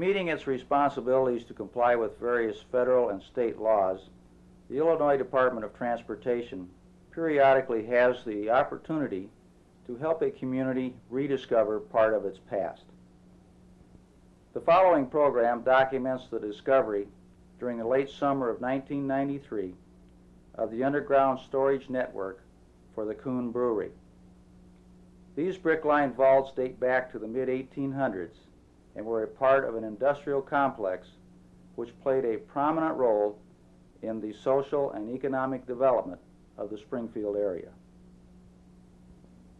meeting its responsibilities to comply with various federal and state laws, the Illinois Department of Transportation periodically has the opportunity to help a community rediscover part of its past. The following program documents the discovery during the late summer of 1993 of the underground storage network for the Kun Brewery. These brick-lined vaults date back to the mid-1800s and were a part of an industrial complex which played a prominent role in the social and economic development of the Springfield area.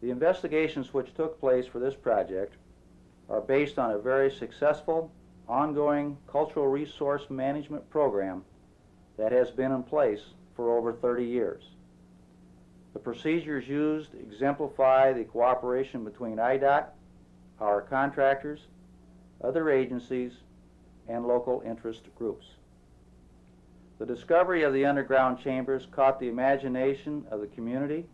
The investigations which took place for this project are based on a very successful, ongoing cultural resource management program that has been in place for over 30 years. The procedures used exemplify the cooperation between IDOT, our contractors, other agencies, and local interest groups. The discovery of the underground chambers caught the imagination of the community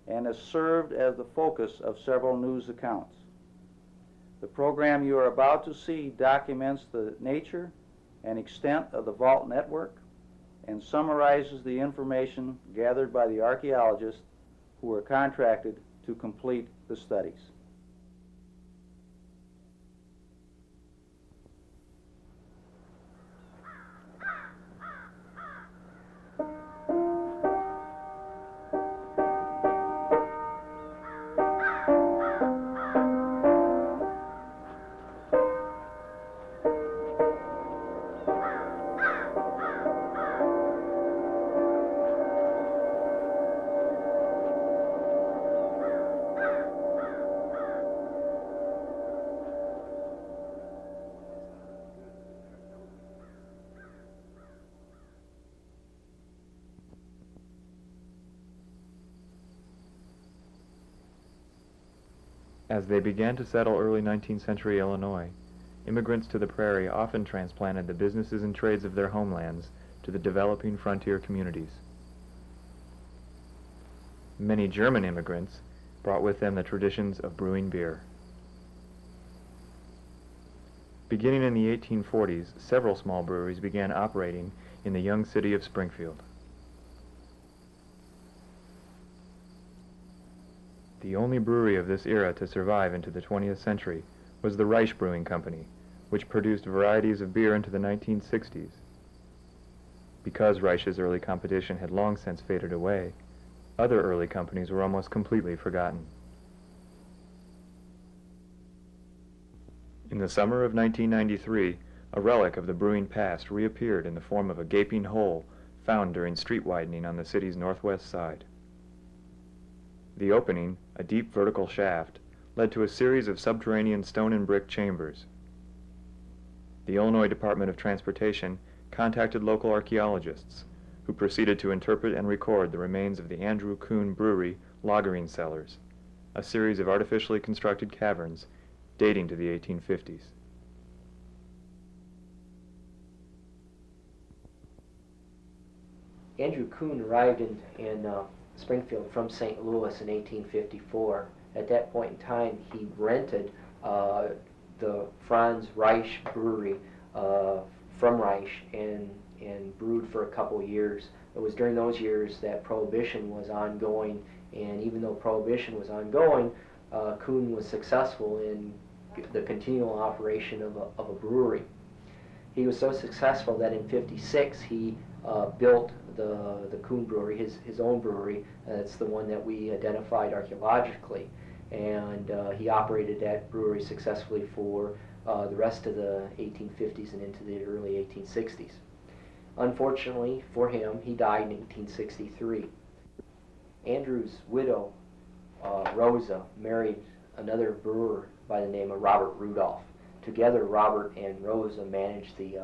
and has served as the focus of several news accounts. The program you are about to see documents the nature and extent of the vault network and summarizes the information gathered by the archaeologists who were contracted to complete the studies. As they began to settle early 19th century Illinois, immigrants to the prairie often transplanted the businesses and trades of their homelands to the developing frontier communities. Many German immigrants brought with them the traditions of brewing beer. Beginning in the 1840s, several small breweries began operating in the young city of Springfield. The only brewery of this era to survive into the 20th century was the Reich Brewing Company, which produced varieties of beer into the 1960s. Because Reich's early competition had long since faded away, other early companies were almost completely forgotten. In the summer of 1993, a relic of the brewing past reappeared in the form of a gaping hole found during street widening on the city's northwest side. The opening, a deep vertical shaft, led to a series of subterranean stone and brick chambers. The Illinois Department of Transportation contacted local archaeologists, who proceeded to interpret and record the remains of the Andrew Kun Brewery lagering cellars, a series of artificially constructed caverns dating to the 1850s. Andrew Kun arrived in Springfield from St. Louis in 1854. At that point in time, he rented the Franz Reich Brewery from Reich and brewed for a couple years. It was during those years that Prohibition was ongoing, and even though Prohibition was ongoing, Kun was successful in the continual operation of a brewery. He was so successful that in '56 he built the Kun Brewery, his own brewery. It's the one that we identified archaeologically, and he operated that brewery successfully for the rest of the 1850s and into the early 1860s. Unfortunately for him, he died in 1863. Andrew's widow, Rosa, married another brewer by the name of Robert Rudolph. Together, Robert and Rosa managed the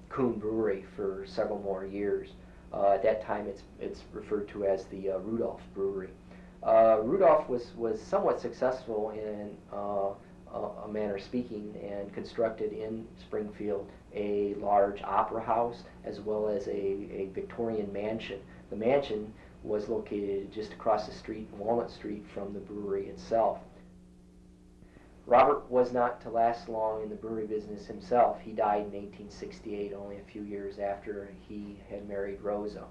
Kun Brewery for several more years. At that time, it's referred to as the Rudolph Brewery. Rudolph was somewhat successful in a manner speaking, and constructed in Springfield a large opera house as well as a Victorian mansion. The mansion was located just across the street, Walnut Street, from the brewery itself. Robert was not to last long in the brewery business himself. He died in 1868, only a few years after he had married Rosa.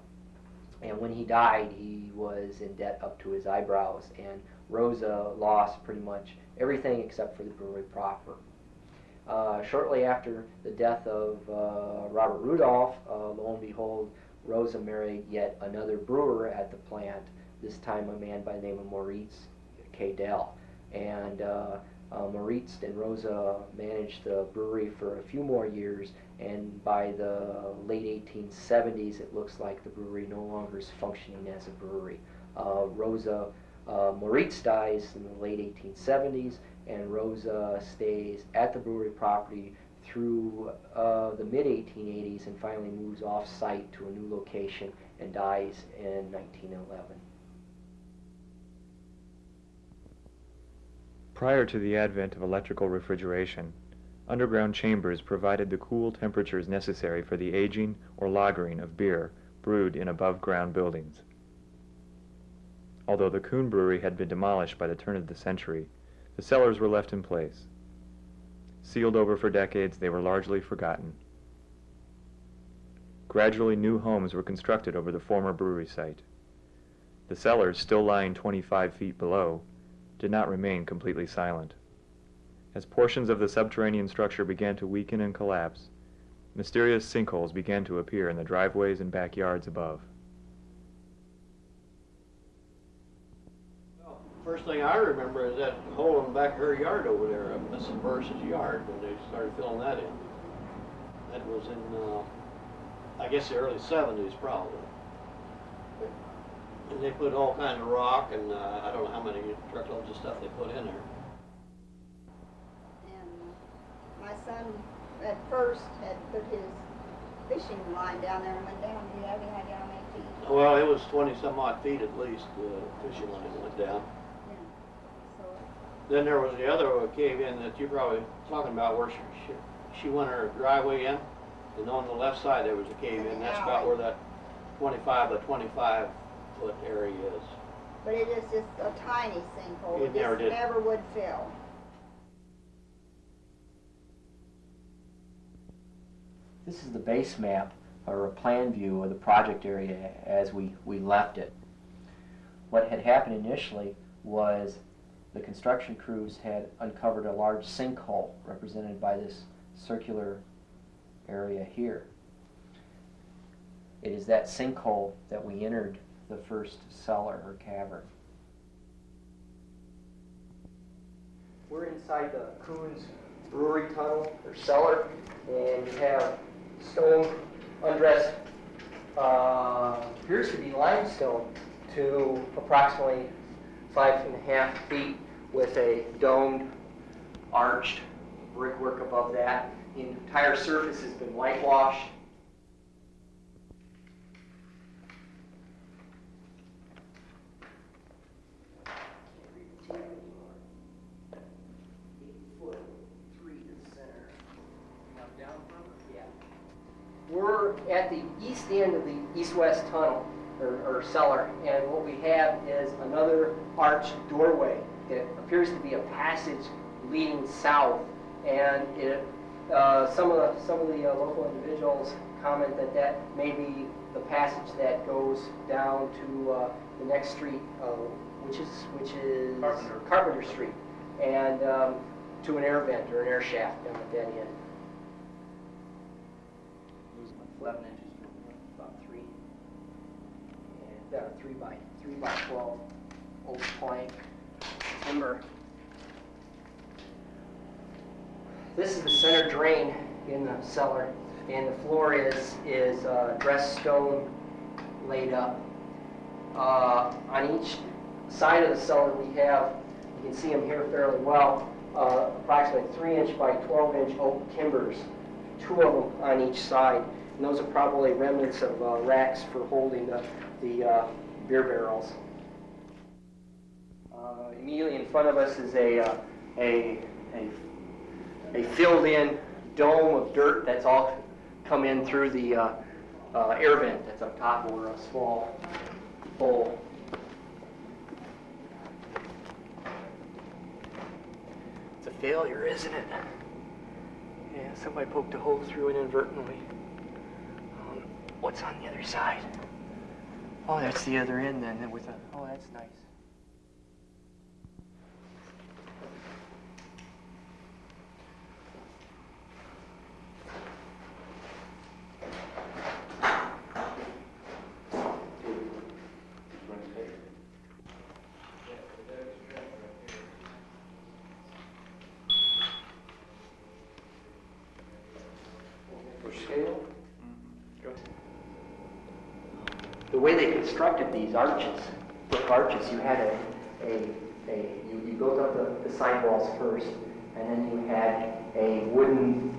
And when he died, he was in debt up to his eyebrows, and Rosa lost pretty much everything except for the brewery proper. Shortly after the death of Robert Rudolph, lo and behold, Rosa married yet another brewer at the plant, this time a man by the name of Moritz K. Dell. And Moritz and Rosa managed the brewery for a few more years, and by the late 1870s, it looks like the brewery no longer is functioning as a brewery. Moritz dies in the late 1870s, and Rosa stays at the brewery property through the mid-1880s and finally moves off-site to a new location and dies in 1911. Prior to the advent of electrical refrigeration, underground chambers provided the cool temperatures necessary for the aging or lagering of beer brewed in above-ground buildings. Although the Kun Brewery had been demolished by the turn of the century, the cellars were left in place. Sealed over for decades, they were largely forgotten. Gradually, new homes were constructed over the former brewery site. The cellars, still lying 25 feet below, did not remain completely silent. As portions of the subterranean structure began to weaken and collapse, mysterious sinkholes began to appear in the driveways and backyards above. Well, first thing I remember is that hole in the back of her yard over there, Mrs. Burris's yard, when they started filling that in. That was in, I guess, the early 70s probably. And they put all kinds of rock and I don't know how many truckloads of stuff they put in there. And my son at first had put his fishing line down there and went down. Do you have any idea how many feet? Well, it was 20 some odd feet at least, the fishing line went down. Yeah. So, Then there was the other cave in that you're probably talking about where she went her driveway in, and on the left side there was a cave in. That's about where that 25 by 25 foot area is. but it is just a tiny sinkhole. It never did. Never would fill. This is the base map, or a plan view of the project area as we left it. What had happened initially was the construction crews had uncovered a large sinkhole represented by this circular area here. It is that sinkhole that we entered the first cellar or cavern. We're inside the Kun's Brewery tunnel or cellar, and you have stone undressed, appears to be limestone, to approximately 5.5 feet with a domed, arched brickwork above that. The entire surface has been whitewashed. We're at the east end of the east-west tunnel, or cellar, and what we have is another arched doorway that appears to be a passage leading south, and some of the local individuals comment that that may be the passage that goes down to the next street, which is Carpenter Street, and to an air vent or an air shaft down at that end. 11 inches, about 3, and 3 by 12 oak plank timber. This is the center drain in the cellar, and the floor is dressed stone laid up. On each side of the cellar we have, you can see them here fairly well, approximately 3-inch by 12-inch oak timbers, 2 of them on each side. And those are probably remnants of racks for holding the beer barrels. Immediately in front of us is a filled-in dome of dirt that's all come in through the air vent that's up top over a small bowl. It's a failure, isn't it? Yeah, somebody poked a hole through it inadvertently. What's on the other side? Oh, that's the other end then. Oh, that's nice. The way they constructed these arches, brick arches, you had you built up the sidewalls first, and then you had a wooden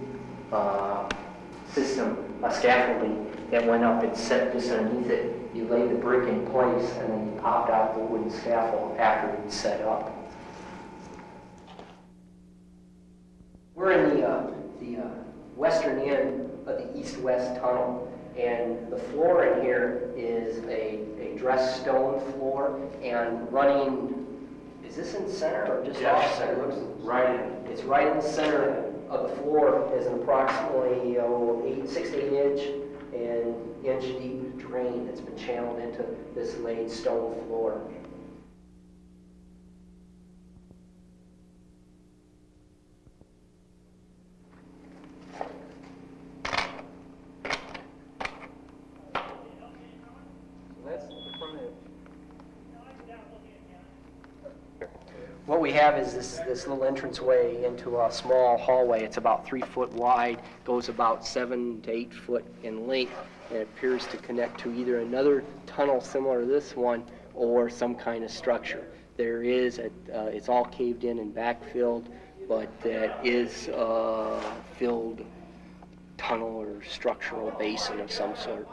system, a scaffolding that went up and set just underneath it. You laid the brick in place, and then you popped out the wooden scaffold after it was set up. We're in the western end of the east-west tunnel. And the floor in here is a dressed stone floor, and running, is this in center or just off center? It's right in the center of the floor. Is an approximately 6 to 8 inch and inch deep drain that's been channeled into this laid stone floor. What we have is this little entranceway into a small hallway. It's about 3 foot wide, goes about 7 to 8 foot in length, and it appears to connect to either another tunnel similar to this one or some kind of structure. There is, it's all caved in and backfilled, but that is a filled tunnel or structural basin of some sort.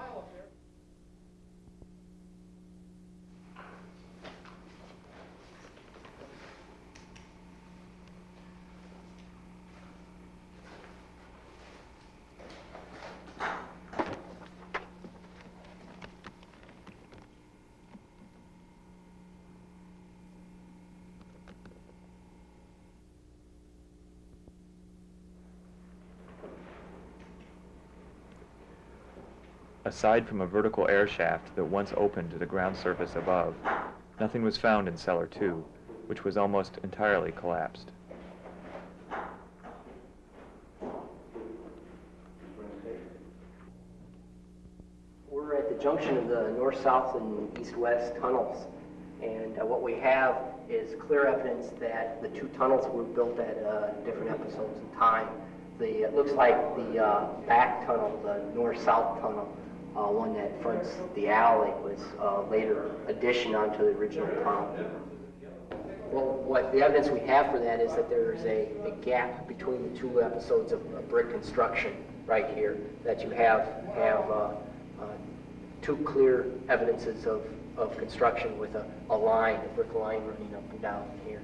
Aside from a vertical air shaft that once opened to the ground surface above, nothing was found in Cellar 2, which was almost entirely collapsed. We're at the junction of the north-south and east-west tunnels, and what we have is clear evidence that the two tunnels were built at different episodes in time. It looks like the back tunnel, the north-south tunnel, one that fronts the alley, was later addition onto the original tunnel. Well, what the evidence we have for that is that there's a gap between the two episodes of brick construction right here, that you have two clear evidences of construction with a line, a brick line running up and down here.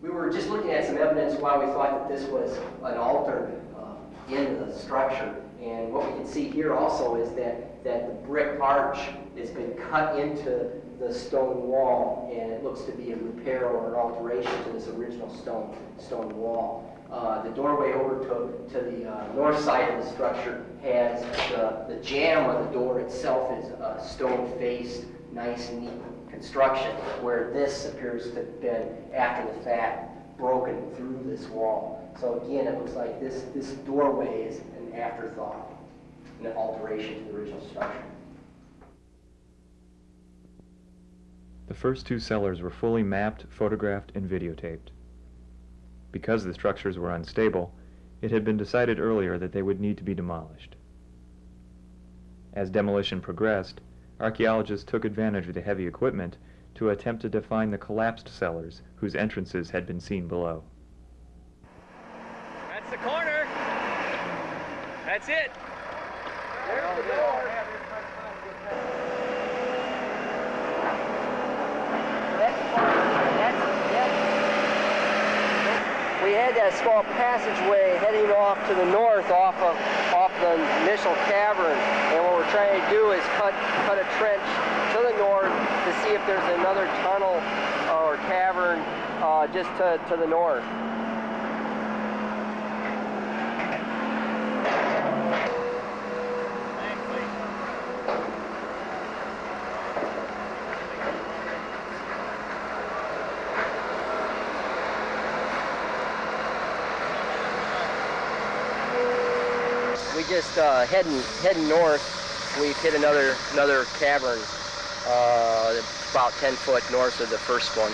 We were just looking at some evidence why we thought that this was an altered end of the structure. And what we can see here also is that the brick arch has been cut into the stone wall, and it looks to be a repair or an alteration to this original stone wall. The doorway over to the north side of the structure has the jamb of the door itself is a stone-faced, nice, neat construction, where this appears to have been, after the fact, broken through this wall. So again, it looks like this doorway is an afterthought, an alteration to the original structure. The first two cellars were fully mapped, photographed, and videotaped. Because the structures were unstable, it had been decided earlier that they would need to be demolished. As demolition progressed, archaeologists took advantage of the heavy equipment to attempt to define the collapsed cellars whose entrances had been seen below. That's the corner. That's it. There's the door. We had that small passageway heading off to the north off the initial cavern, and what we're trying to do is cut a trench to the north to see if there's another tunnel or cavern just to the north. We just heading north. We've hit another cavern, about 10 foot north of the first one.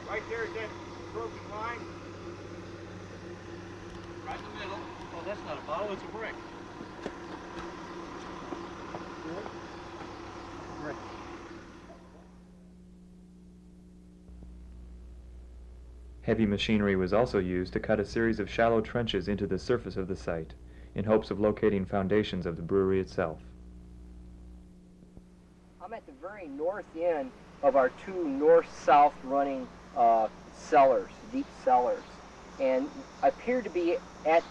Right there is that broken line. Right in the middle. Oh, that's not a bottle, it's a brick. Brick. Heavy machinery was also used to cut a series of shallow trenches into the surface of the site in hopes of locating foundations of the brewery itself. I'm at the very north end of our two north-south running cellars, deep cellars, and I appear to be at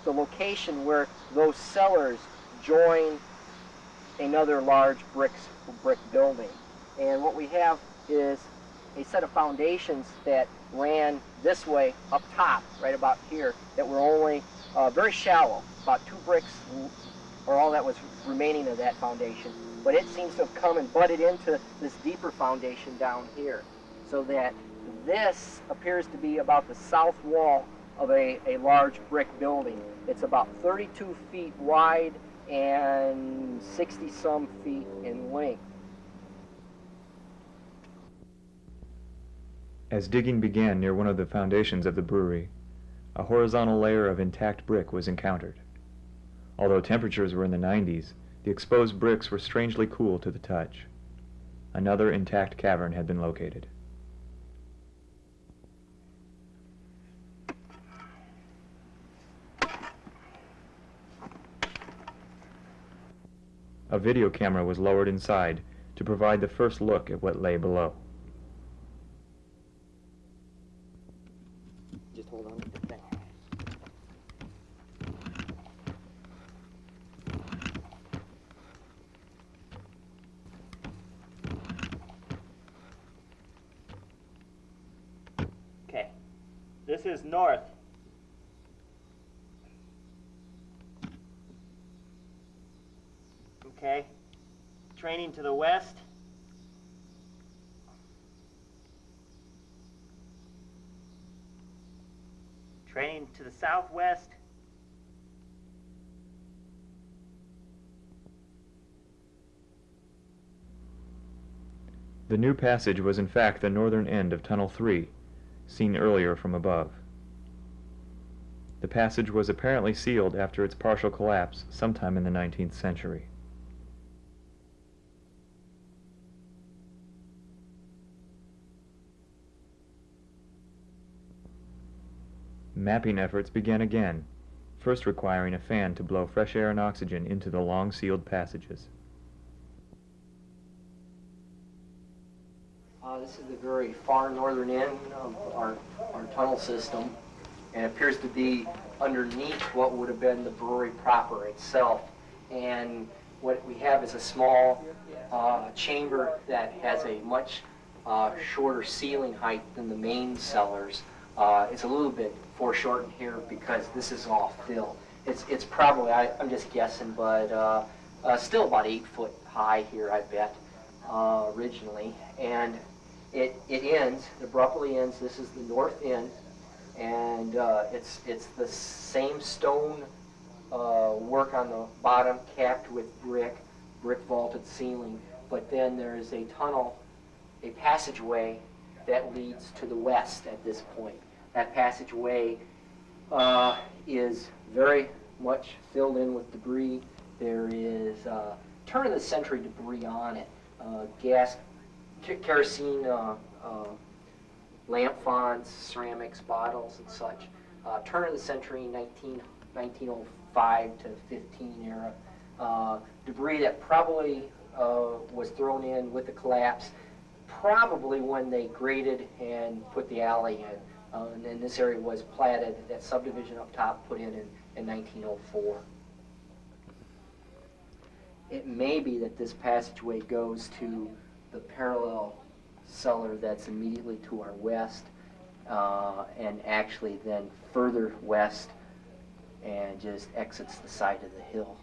the location where those cellars join another large brick building. And what we have is a set of foundations that ran this way up top, right about here, that were only very shallow, about 2 bricks or all that was remaining of that foundation. But it seems to have come and butted into this deeper foundation down here, so that this appears to be about the south wall of a large brick building. It's about 32 feet wide and 60-some feet in length. As digging began near one of the foundations of the brewery, a horizontal layer of intact brick was encountered. Although temperatures were in the 90s, the exposed bricks were strangely cool to the touch. Another intact cavern had been located. A video camera was lowered inside to provide the first look at what lay below. Just hold on to the thing. Okay. This is north. Okay. Training to the west. Training to the southwest. The new passage was in fact the northern end of Tunnel 3, seen earlier from above. The passage was apparently sealed after its partial collapse sometime in the 19th century. Mapping efforts began again, first requiring a fan to blow fresh air and oxygen into the long sealed passages. This is the very far northern end of our tunnel system, and it appears to be underneath what would have been the brewery proper itself. And what we have is a small chamber that has a much shorter ceiling height than the main cellars. It's a little bit foreshortened here because this is all fill. It's probably, I'm just guessing, but still about 8 foot high here, I bet, originally. And it abruptly ends. This is the north end, and it's the same stone work on the bottom, capped with brick vaulted ceiling. But then there is a tunnel, a passageway that leads to the west at this point. That passageway is very much filled in with debris. There is turn-of-the-century debris on it. Gas, kerosene lamp fronds, ceramics, bottles, and such. turn of the century, 1905 to 15 era. Debris that probably was thrown in with the collapse, probably when they graded and put the alley in. And then this area was platted, that subdivision up top put in 1904. It may be that this passageway goes to the parallel cellar that's immediately to our west, and actually then further west and just exits the side of the hill.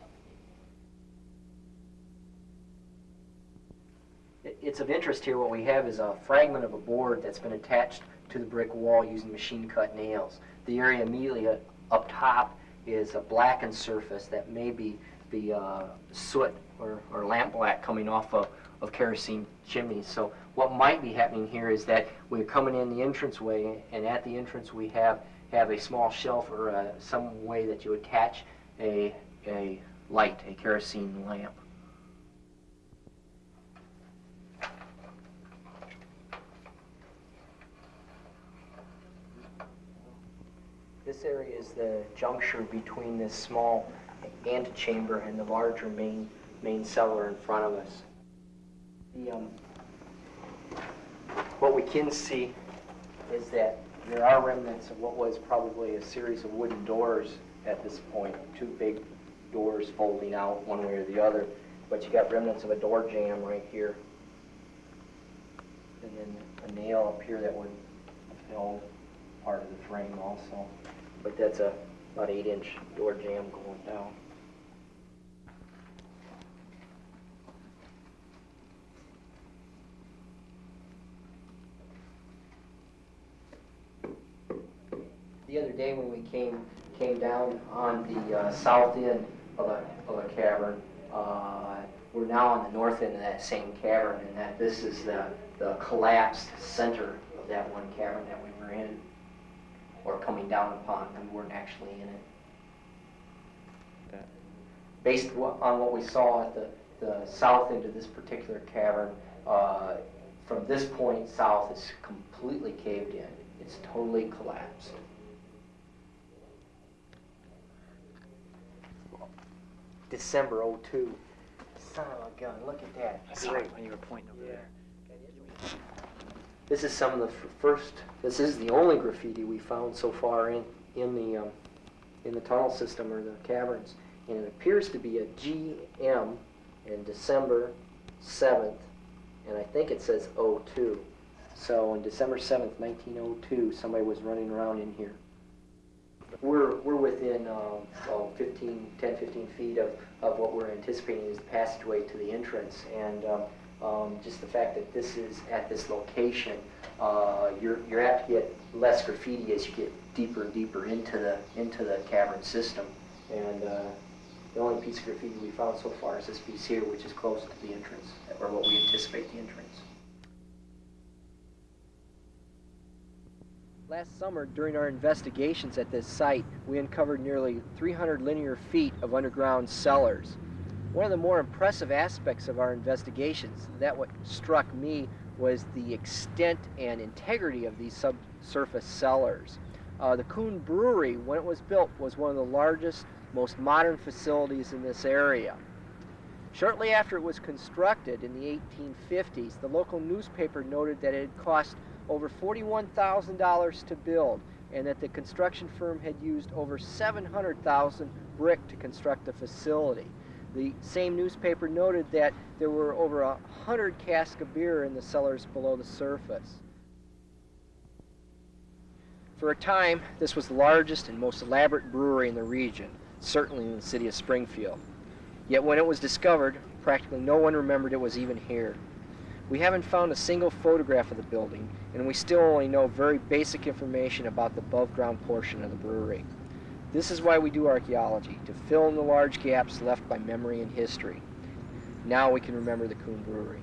It's of interest here, what we have is a fragment of a board that's been attached to the brick wall using machine cut nails. The area immediately up top is a blackened surface that may be soot or lamp black coming off of kerosene chimneys. So what might be happening here is that we're coming in the entranceway, and at the entrance we have a small shelf or some way that you attach a light, a kerosene lamp. This area is the juncture between this small antechamber and the larger main cellar in front of us. What we can see is that there are remnants of what was probably a series of wooden doors at this point, two big doors folding out one way or the other, but you got remnants of a door jamb right here, and then a nail up here that would fill part of the frame also. But that's about 8-inch door jamb going down. The other day when we came down on the south end of a cavern, we're now on the north end of that same cavern, and that this is the collapsed center of that one cavern that we were in, or coming down upon. We weren't actually in it. Based on what we saw at the south end of this particular cavern, from this point south, it's completely caved in. It's totally collapsed. December '02. Son of a gun, look at that. I saw it when you were pointing over there. This is some of the first, this is the only graffiti we found so far in the tunnel system or the caverns. And it appears to be a GM in December 7th, and I think it says '02. So on December 7th, 1902, somebody was running around in here. We're within 10, 15 feet of what we're anticipating is the passageway to the entrance, and just the fact that this is at this location, you're apt to get less graffiti as you get deeper and deeper into the cavern system. And the only piece of graffiti we found so far is this piece here, which is close to the entrance, or what we anticipate the entrance. Last summer, during our investigations at this site, we uncovered nearly 300 linear feet of underground cellars. One of the more impressive aspects of our investigations, that what struck me, was the extent and integrity of these subsurface cellars. The Kun Brewery, when it was built, was one of the largest, most modern facilities in this area. Shortly after it was constructed in the 1850s, the local newspaper noted that it had cost over $41,000 to build, and that the construction firm had used over 700,000 brick to construct the facility. The same newspaper noted that there were over 100 casks of beer in the cellars below the surface. For a time, this was the largest and most elaborate brewery in the region, certainly in the city of Springfield. Yet when it was discovered, practically no one remembered it was even here. We haven't found a single photograph of the building, and we still only know very basic information about the above-ground portion of the brewery. This is why we do archaeology, to fill in the large gaps left by memory and history. Now we can remember the Kun Brewery.